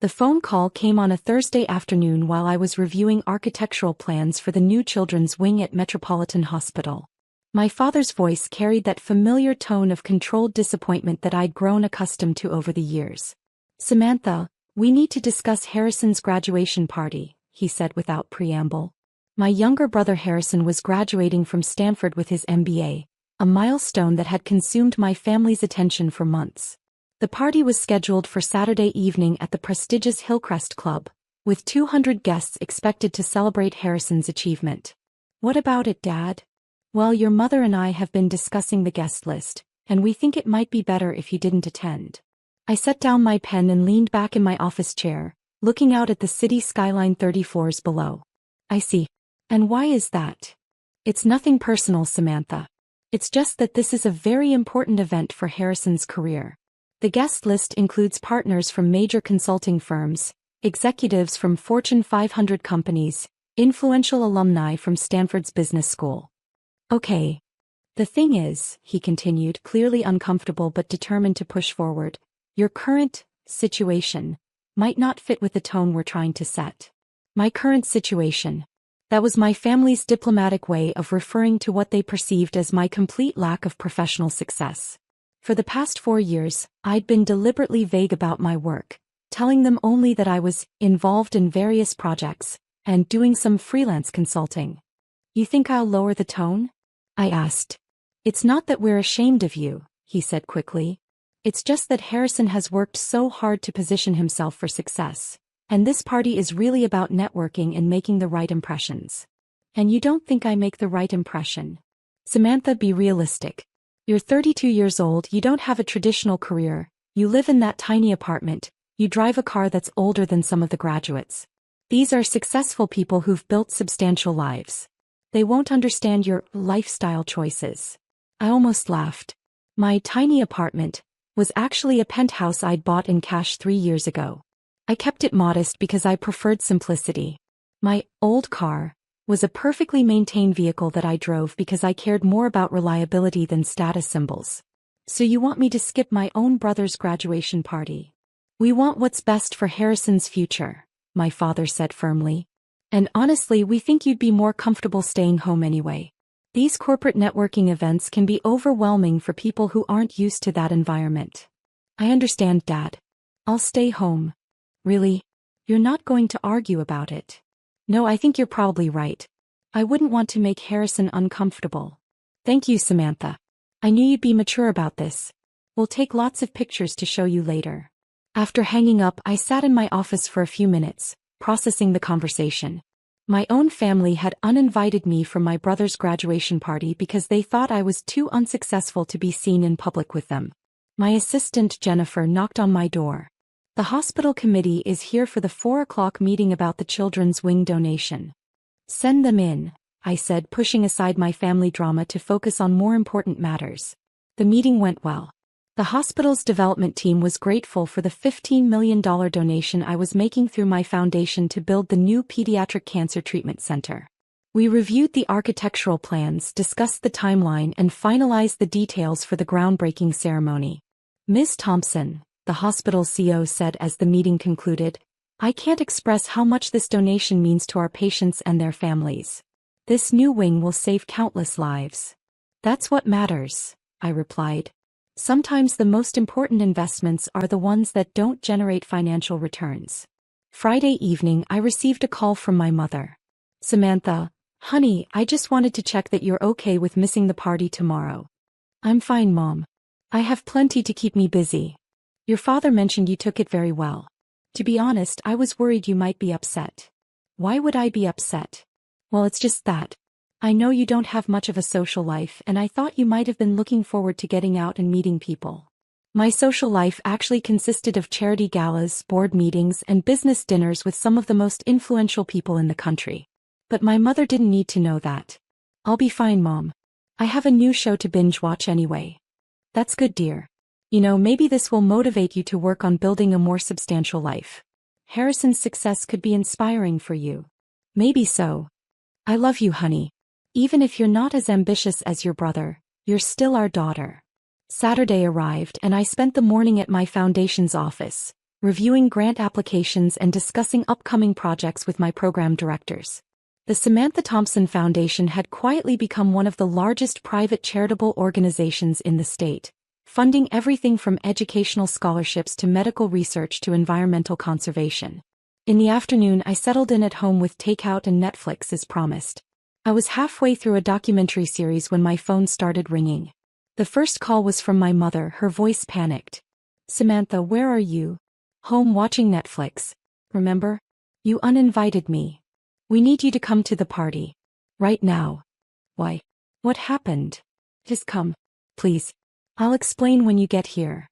The phone call came on a Thursday afternoon while I was reviewing architectural plans for the new children's wing at Metropolitan Hospital. My father's voice carried that familiar tone of controlled disappointment that I'd grown accustomed to over the years. "Samantha, we need to discuss Harrison's graduation party," he said without preamble. My younger brother Harrison was graduating from Stanford with his MBA, a milestone that had consumed my family's attention for months. The party was scheduled for Saturday evening at the prestigious Hillcrest Club, with 200 guests expected to celebrate Harrison's achievement. "What about it, Dad?" "Well, your mother and I have been discussing the guest list, and we think it might be better if you didn't attend." I set down my pen and leaned back in my office chair, looking out at the city skyline 30 floors below. "I see. And why is that?" "It's nothing personal, Samantha. It's just that this is a very important event for Harrison's career. The guest list includes partners from major consulting firms, executives from Fortune 500 companies, influential alumni from Stanford's business school." "Okay. The thing is," he continued, clearly uncomfortable but determined to push forward, "your current situation might not fit with the tone we're trying to set." My current situation. That was my family's diplomatic way of referring to what they perceived as my complete lack of professional success. For the past 4 years, I'd been deliberately vague about my work, telling them only that I was involved in various projects and doing some freelance consulting. "You think I'll lower the tone?" I asked. "It's not that we're ashamed of you," he said quickly. "It's just that Harrison has worked so hard to position himself for success, and this party is really about networking and making the right impressions." "And you don't think I make the right impression?" "Samantha, be realistic. You're 32 years old, you don't have a traditional career, you live in that tiny apartment, you drive a car that's older than some of the graduates. These are successful people who've built substantial lives. They won't understand your lifestyle choices." I almost laughed. My tiny apartment was actually a penthouse I'd bought in cash 3 years ago. I kept it modest because I preferred simplicity. My old car was a perfectly maintained vehicle that I drove because I cared more about reliability than status symbols. "So you want me to skip my own brother's graduation party?" "We want what's best for Harrison's future," my father said firmly. "And honestly, we think you'd be more comfortable staying home anyway. These corporate networking events can be overwhelming for people who aren't used to that environment." "I understand, Dad. I'll stay home." "Really? You're not going to argue about it?" "No, I think you're probably right. I wouldn't want to make Harrison uncomfortable." "Thank you, Samantha. I knew you'd be mature about this. We'll take lots of pictures to show you later." After hanging up, I sat in my office for a few minutes, processing the conversation. My own family had uninvited me from my brother's graduation party because they thought I was too unsuccessful to be seen in public with them. My assistant Jennifer knocked on my door. "The hospital committee is here for the 4 o'clock meeting about the children's wing donation." "Send them in," I said, pushing aside my family drama to focus on more important matters. The meeting went well. The hospital's development team was grateful for the $15 million donation I was making through my foundation to build the new pediatric cancer treatment center. We reviewed the architectural plans, discussed the timeline, and finalized the details for the groundbreaking ceremony. "Ms. Thompson," the hospital's CEO said as the meeting concluded, "I can't express how much this donation means to our patients and their families. This new wing will save countless lives." "That's what matters," I replied. "Sometimes the most important investments are the ones that don't generate financial returns." Friday evening, I received a call from my mother. "Samantha, honey, I just wanted to check that you're okay with missing the party tomorrow." "I'm fine, Mom. I have plenty to keep me busy. Your father mentioned you took it very well. To be honest, I was worried you might be upset." "Why would I be upset?" "Well, it's just that. I know you don't have much of a social life, and I thought you might have been looking forward to getting out and meeting people." My social life actually consisted of charity galas, board meetings, and business dinners with some of the most influential people in the country. But my mother didn't need to know that. "I'll be fine, Mom. I have a new show to binge watch anyway." "That's good, dear. You know, maybe this will motivate you to work on building a more substantial life. Harrison's success could be inspiring for you." "Maybe so. I love you, honey. Even if you're not as ambitious as your brother, you're still our daughter." Saturday arrived and I spent the morning at my foundation's office, reviewing grant applications and discussing upcoming projects with my program directors. The Samantha Thompson Foundation had quietly become one of the largest private charitable organizations in the state, funding everything from educational scholarships to medical research to environmental conservation. In the afternoon, I settled in at home with takeout and Netflix as promised. I was halfway through a documentary series when my phone started ringing. The first call was from my mother, her voice panicked. "Samantha, where are you?" "Home watching Netflix. Remember? You uninvited me. We need you to come to the party. Right now." "Why? What happened?" "Just come. Please. I'll explain when you get here."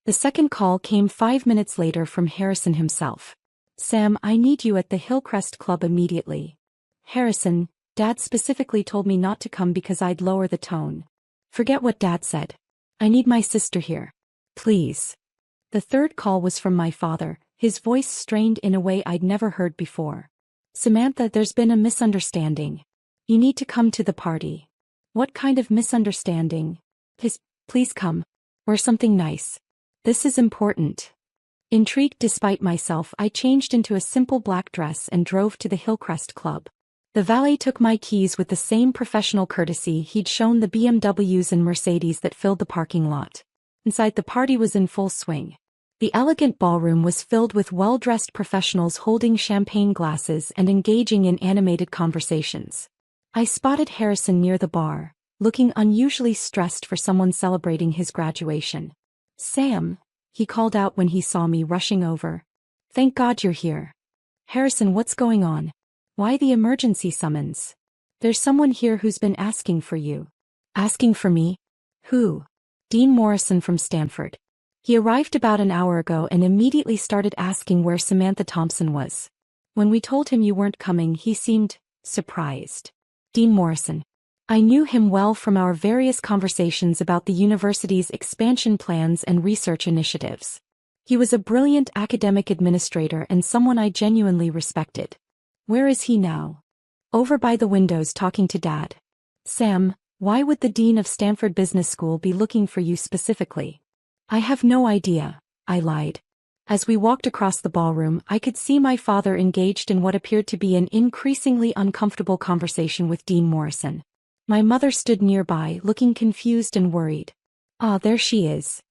The second call came 5 minutes later from Harrison himself. "Sam, I need you at the Hillcrest Club immediately." "Harrison, Dad specifically told me not to come because I'd lower the tone." "Forget what Dad said. I need my sister here. Please." The third call was from my father, his voice strained in a way I'd never heard before. "Samantha, there's been a misunderstanding. You need to come to the party." "What kind of misunderstanding?" Please come. Or something nice. This is important." Intrigued despite myself, I changed into a simple black dress and drove to the Hillcrest Club. The valet took my keys with the same professional courtesy he'd shown the BMWs and Mercedes that filled the parking lot. Inside, the party was in full swing. The elegant ballroom was filled with well-dressed professionals holding champagne glasses and engaging in animated conversations. I spotted Harrison near the bar, looking unusually stressed for someone celebrating his graduation. "Sam," he called out when he saw me rushing over. "Thank God you're here." "Harrison, what's going on? Why the emergency summons?" "There's someone here who's been asking for you." "Asking for me? Who?" "Dean Morrison from Stanford. He arrived about an hour ago and immediately started asking where Samantha Thompson was. When we told him you weren't coming, he seemed surprised." "Dean Morrison. I knew him well from our various conversations about the university's expansion plans and research initiatives. He was a brilliant academic administrator and someone I genuinely respected." "Where is he now?" "Over by the windows talking to Dad." "Sam, why would the dean of Stanford Business School be looking for you specifically?" "I have no idea," I lied. As we walked across the ballroom, I could see my father engaged in what appeared to be an increasingly uncomfortable conversation with Dean Morrison. My mother stood nearby, looking confused and worried. "Ah, there she is,"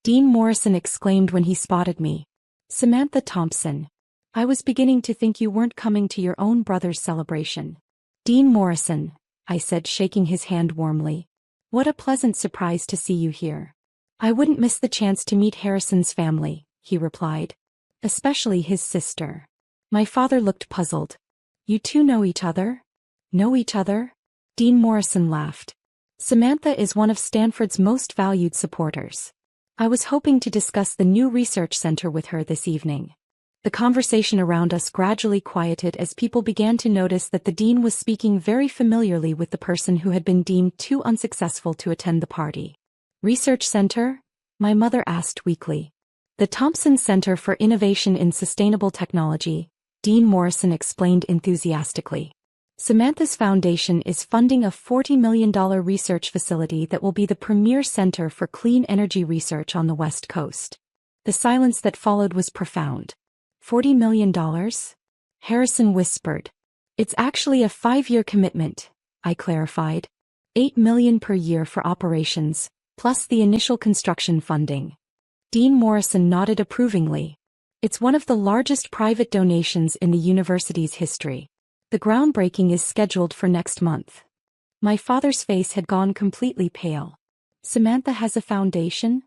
Dean Morrison exclaimed when he spotted me. "Samantha Thompson. I was beginning to think you weren't coming to your own brother's celebration." "Dean Morrison," I said, shaking his hand warmly. "What a pleasant surprise to see you here." "I wouldn't miss the chance to meet Harrison's family," he replied. "Especially his sister." My father looked puzzled. "You two know each other?" "Know each other?" Dean Morrison laughed. "Samantha is one of Stanford's most valued supporters. I was hoping to discuss the new research center with her this evening." The conversation around us gradually quieted as people began to notice that the dean was speaking very familiarly with the person who had been deemed too unsuccessful to attend the party. "Research center?" my mother asked weakly. "The Thompson Center for Innovation in Sustainable Technology," Dean Morrison explained enthusiastically. "Samantha's foundation is funding a $40 million research facility that will be the premier center for clean energy research on the West Coast." The silence that followed was profound. $40 million? Harrison whispered. "It's actually a 5-year commitment," I clarified. $8 million per year for operations, plus the initial construction funding." Dean Morrison nodded approvingly. "It's one of the largest private donations in the university's history. The groundbreaking is scheduled for next month." My father's face had gone completely pale. "Samantha has a foundation?"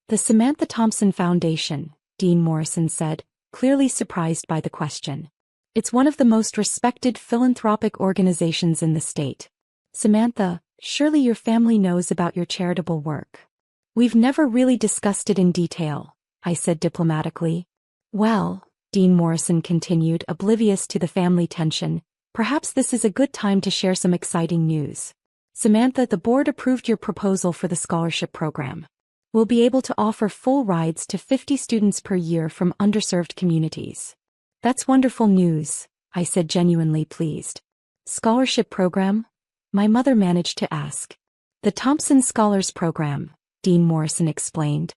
"The Samantha Thompson Foundation," Dean Morrison said, clearly surprised by the question. "It's one of the most respected philanthropic organizations in the state." "Samantha, surely your family knows about your charitable work." "We've never really discussed it in detail," I said diplomatically. "Well," Dean Morrison continued, oblivious to the family tension, "perhaps this is a good time to share some exciting news. Samantha, the board approved your proposal for the scholarship program. We'll be able to offer full rides to 50 students per year from underserved communities." "That's wonderful news," I said, genuinely pleased. "Scholarship program?" my mother managed to ask. "The Thompson Scholars Program," Dean Morrison explained.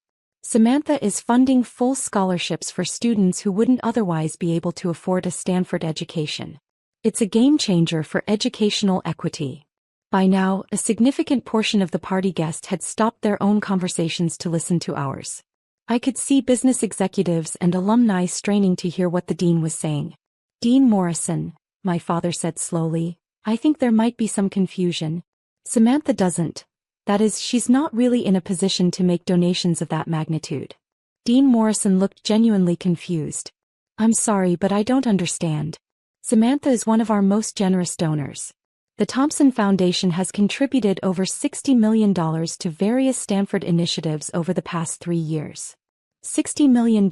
Samantha is funding full scholarships for students who wouldn't otherwise be able to afford a Stanford education. It's a game changer for educational equity. By now, a significant portion of the party guests had stopped their own conversations to listen to ours. I could see business executives and alumni straining to hear what the dean was saying. "Dean Morrison," my father said slowly, "I think there might be some confusion. Samantha doesn't. That is, she's not really in a position to make donations of that magnitude." Dean Morrison looked genuinely confused. "I'm sorry, but I don't understand. Samantha is one of our most generous donors. The Thompson Foundation has contributed over $60 million to various Stanford initiatives over the past 3 years." $60 million,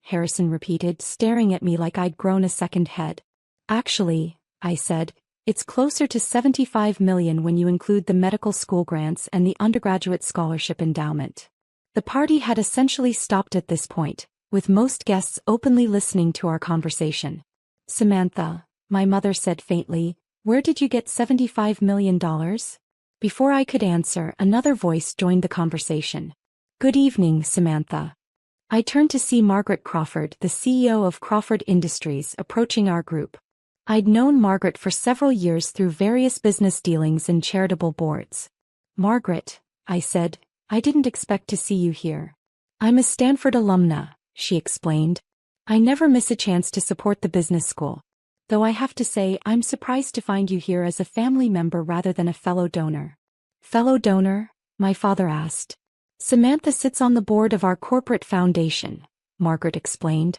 Harrison repeated, staring at me like I'd grown a second head. "Actually," I said, "it's closer to $75 million when you include the medical school grants and the undergraduate scholarship endowment." The party had essentially stopped at this point, with most guests openly listening to our conversation. "Samantha," my mother said faintly, "where did you get $75 million? Before I could answer, another voice joined the conversation. "Good evening, Samantha." I turned to see Margaret Crawford, the CEO of Crawford Industries, approaching our group. I'd known Margaret for several years through various business dealings and charitable boards. "Margaret," I said, "I didn't expect to see you here." "I'm a Stanford alumna," she explained. "I never miss a chance to support the business school. Though I have to say, I'm surprised to find you here as a family member rather than a fellow donor." "Fellow donor?" my father asked. "Samantha sits on the board of our corporate foundation," Margaret explained.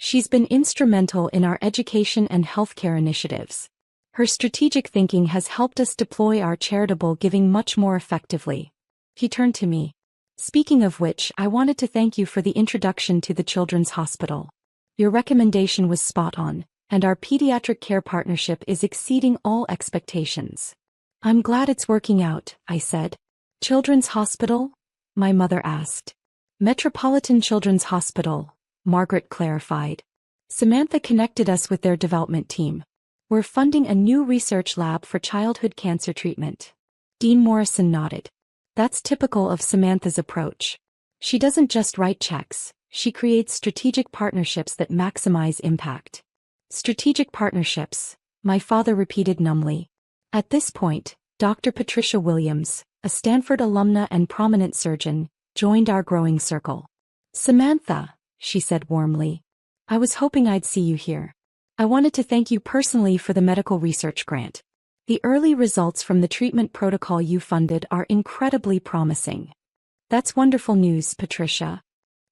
"She's been instrumental in our education and healthcare initiatives. Her strategic thinking has helped us deploy our charitable giving much more effectively." He turned to me. "Speaking of which, I wanted to thank you for the introduction to the Children's Hospital. Your recommendation was spot on, and our pediatric care partnership is exceeding all expectations." "I'm glad it's working out," I said. "Children's Hospital?" my mother asked. "Metropolitan Children's Hospital," Margaret clarified. "Samantha connected us with their development team. We're funding a new research lab for childhood cancer treatment." Dean Morrison nodded. "That's typical of Samantha's approach. She doesn't just write checks, she creates strategic partnerships that maximize impact." "Strategic partnerships," my father repeated numbly. At this point, Dr. Patricia Williams, a Stanford alumna and prominent surgeon, joined our growing circle. "Samantha," she said warmly, "I was hoping I'd see you here. I wanted to thank you personally for the medical research grant. The early results from the treatment protocol you funded are incredibly promising." "That's wonderful news, Patricia."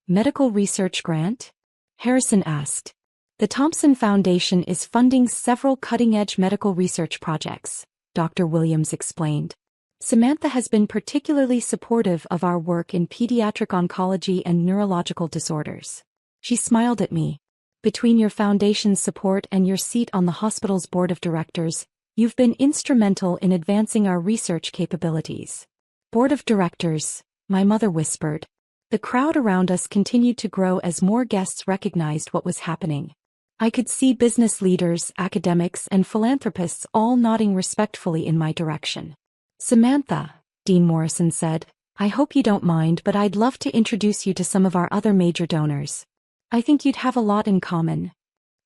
"Medical research grant?" Harrison asked. "The Thompson Foundation is funding several cutting-edge medical research projects," Dr. Williams explained. "Samantha has been particularly supportive of our work in pediatric oncology and neurological disorders." She smiled at me. "Between your foundation's support and your seat on the hospital's board of directors, you've been instrumental in advancing our research capabilities." "Board of directors," my mother whispered. The crowd around us continued to grow as more guests recognized what was happening. I could see business leaders, academics, and philanthropists all nodding respectfully in my direction. "Samantha," Dean Morrison said, "I hope you don't mind, but I'd love to introduce you to some of our other major donors. I think you'd have a lot in common."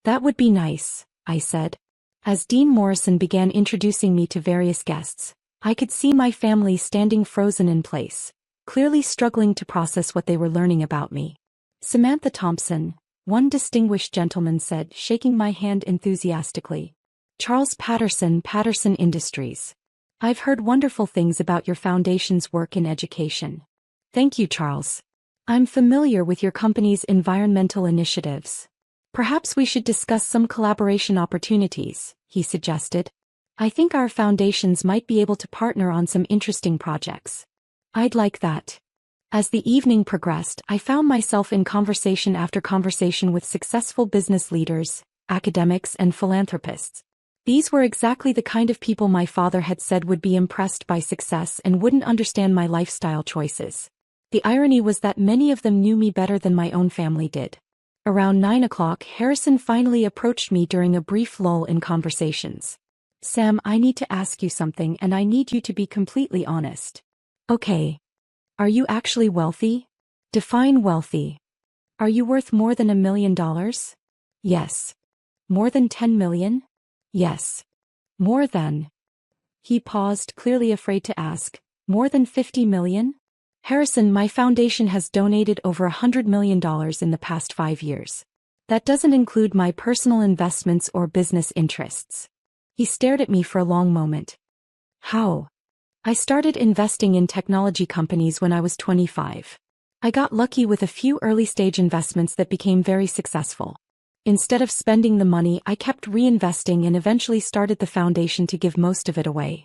"That would be nice," I said. As Dean Morrison began introducing me to various guests, I could see my family standing frozen in place, clearly struggling to process what they were learning about me. "Samantha Thompson," one distinguished gentleman said, shaking my hand enthusiastically. "Charles Patterson, Patterson Industries. I've heard wonderful things about your foundation's work in education." "Thank you, Charles. I'm familiar with your company's environmental initiatives. Perhaps we should discuss some collaboration opportunities," he suggested. "I think our foundations might be able to partner on some interesting projects." "I'd like that." As the evening progressed, I found myself in conversation after conversation with successful business leaders, academics, and philanthropists. These were exactly the kind of people my father had said would be impressed by success and wouldn't understand my lifestyle choices. The irony was that many of them knew me better than my own family did. Around 9 o'clock, Harrison finally approached me during a brief lull in conversations. "Sam, I need to ask you something, and I need you to be completely honest." "Okay. Are you actually wealthy?" Define wealthy. Are you worth more than $1 million? Yes. More than 10 million? Yes. More than. He paused, clearly afraid to ask. More than 50 million? Harrison, my foundation has donated over $100 million in the past 5 years. That doesn't include my personal investments or business interests. He stared at me for a long moment. How? I started investing in technology companies when I was 25. I got lucky with a few early-stage investments that became very successful. Instead of spending the money, I kept reinvesting and eventually started the foundation to give most of it away.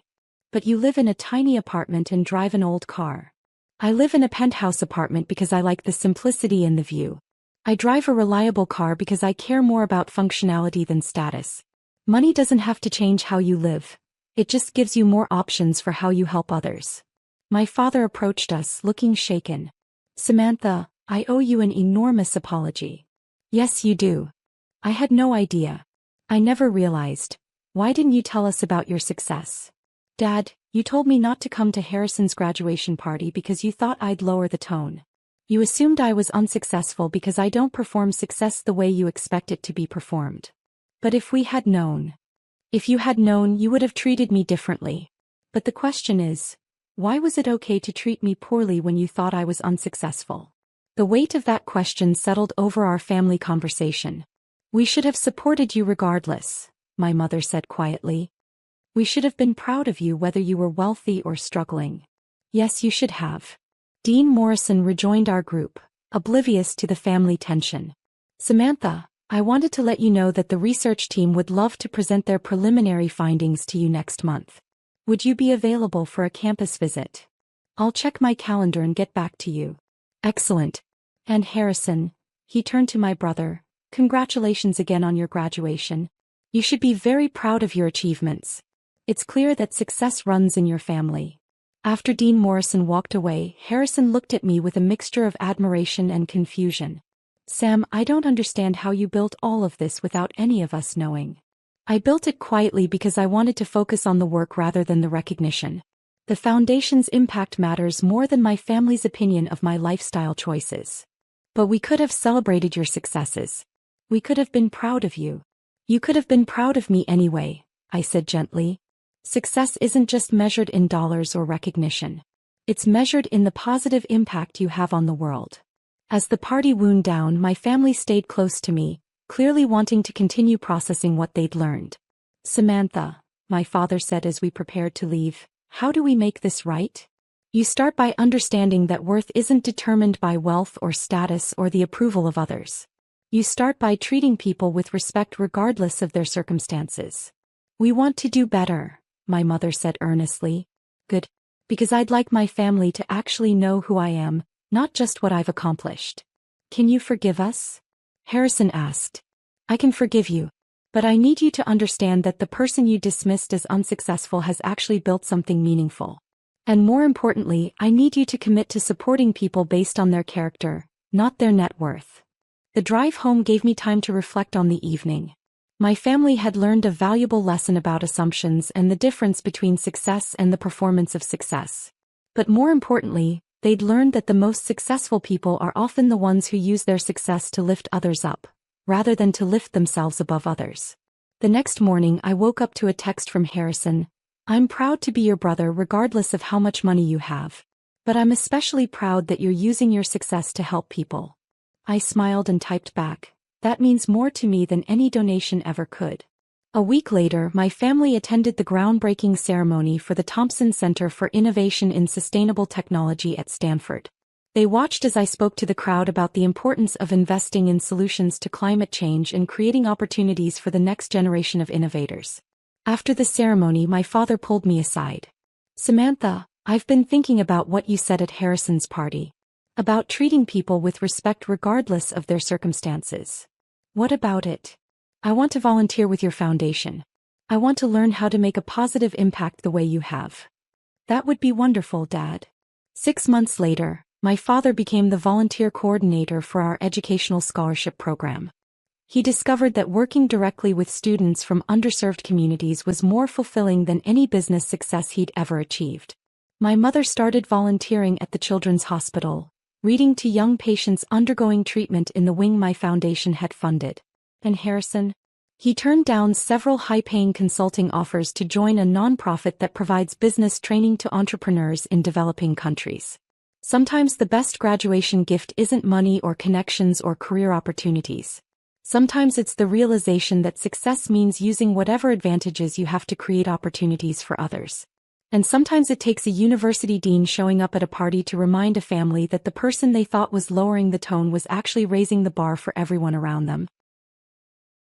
But you live in a tiny apartment and drive an old car. I live in a penthouse apartment because I like the simplicity and the view. I drive a reliable car because I care more about functionality than status. Money doesn't have to change how you live. It just gives you more options for how you help others. My father approached us, looking shaken. Samantha, I owe you an enormous apology. Yes, you do. I had no idea. I never realized. Why didn't you tell us about your success? Dad, you told me not to come to Harrison's graduation party because you thought I'd lower the tone. You assumed I was unsuccessful because I don't perform success the way you expect it to be performed. But if you had known, you would have treated me differently. But the question is, why was it okay to treat me poorly when you thought I was unsuccessful? The weight of that question settled over our family conversation. We should have supported you regardless, my mother said quietly. We should have been proud of you whether you were wealthy or struggling. Yes, you should have. Dean Morrison rejoined our group, oblivious to the family tension. Samantha, I wanted to let you know that the research team would love to present their preliminary findings to you next month. Would you be available for a campus visit? I'll check my calendar and get back to you. Excellent. And Harrison, he turned to my brother, congratulations again on your graduation. You should be very proud of your achievements. It's clear that success runs in your family. After Dean Morrison walked away, Harrison looked at me with a mixture of admiration and confusion. Sam, I don't understand how you built all of this without any of us knowing. I built it quietly because I wanted to focus on the work rather than the recognition. The foundation's impact matters more than my family's opinion of my lifestyle choices. But we could have celebrated your successes. We could have been proud of you. You could have been proud of me anyway, I said gently. Success isn't just measured in dollars or recognition. It's measured in the positive impact you have on the world. As the party wound down, my family stayed close to me, clearly wanting to continue processing what they'd learned. Samantha, my father said as we prepared to leave, how do we make this right? You start by understanding that worth isn't determined by wealth or status or the approval of others. You start by treating people with respect regardless of their circumstances. We want to do better, my mother said earnestly. Good. Because I'd like my family to actually know who I am, not just what I've accomplished. Can you forgive us? Harrison asked. I can forgive you. But I need you to understand that the person you dismissed as unsuccessful has actually built something meaningful. And more importantly, I need you to commit to supporting people based on their character, not their net worth. The drive home gave me time to reflect on the evening. My family had learned a valuable lesson about assumptions and the difference between success and the performance of success. But more importantly, they'd learned that the most successful people are often the ones who use their success to lift others up, rather than to lift themselves above others. The next morning I woke up to a text from Harrison. I'm proud to be your brother regardless of how much money you have. But I'm especially proud that you're using your success to help people. I smiled and typed back, that means more to me than any donation ever could. A week later, my family attended the groundbreaking ceremony for the Thompson Center for Innovation in Sustainable Technology at Stanford. They watched as I spoke to the crowd about the importance of investing in solutions to climate change and creating opportunities for the next generation of innovators. After the ceremony, my father pulled me aside. Samantha, I've been thinking about what you said at Harrison's party. About treating people with respect regardless of their circumstances. What about it? I want to volunteer with your foundation. I want to learn how to make a positive impact the way you have. That would be wonderful, Dad. 6 months later, my father became the volunteer coordinator for our educational scholarship program. He discovered that working directly with students from underserved communities was more fulfilling than any business success he'd ever achieved. My mother started volunteering at the Children's Hospital, reading to young patients undergoing treatment in the wing my foundation had funded. And Harrison? He turned down several high-paying consulting offers to join a nonprofit that provides business training to entrepreneurs in developing countries. Sometimes the best graduation gift isn't money or connections or career opportunities. Sometimes it's the realization that success means using whatever advantages you have to create opportunities for others. And sometimes it takes a university dean showing up at a party to remind a family that the person they thought was lowering the tone was actually raising the bar for everyone around them.